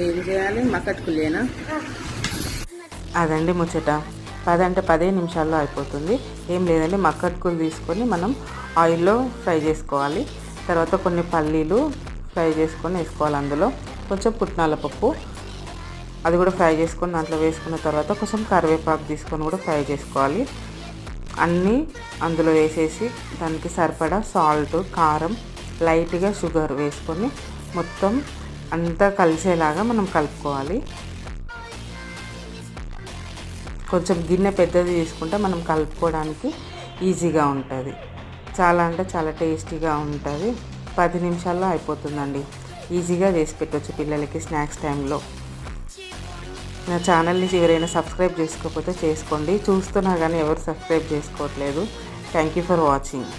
ఏం చేయాలి? మక్కట్టుకులేనా? అదండి ముచ్చట. 10 అంటే 15 నిమిషాల్లో అయిపోతుంది. ఏం లేదండి, మక్కట్టుకులు తీసుకొని మనం ఆయిల్లో ఫ్రై చేసుకోవాలి. తర్వాత కొన్ని పల్లీలు ఫ్రై చేసుకొని వేసుకోవాలి. అందులో కొంచెం పుట్నాల పప్పు అది కూడా ఫ్రై చేసుకొని దాంట్లో వేసుకున్న తర్వాత కొంచెం కరివేపాకు తీసుకొని కూడా ఫ్రై చేసుకోవాలి. అన్నీ అందులో వేసేసి దానికి సరిపడా సాల్ట్, కారం, లైట్గా షుగర్ వేసుకొని మొత్తం అంతా కలిసేలాగా మనం కలుపుకోవాలి. కొంచెం గిన్నె పెద్దది తీసుకుంటే మనం కలుపుకోవడానికి ఈజీగా ఉంటుంది. చాలా అంటే చాలా టేస్టీగా ఉంటుంది. 10 నిమిషాల్లో అయిపోతుందండి. ఈజీగా చేసి పెట్టవచ్చు పిల్లలకి స్నాక్స్ టైంలో. నా ఛానల్ని ఎవరైనా సబ్స్క్రైబ్ చేసుకోకపోతే చేసుకోండి. చూస్తున్నా కానీ ఎవరు సబ్స్క్రైబ్ చేసుకోవట్లేదు. Thank you for watching.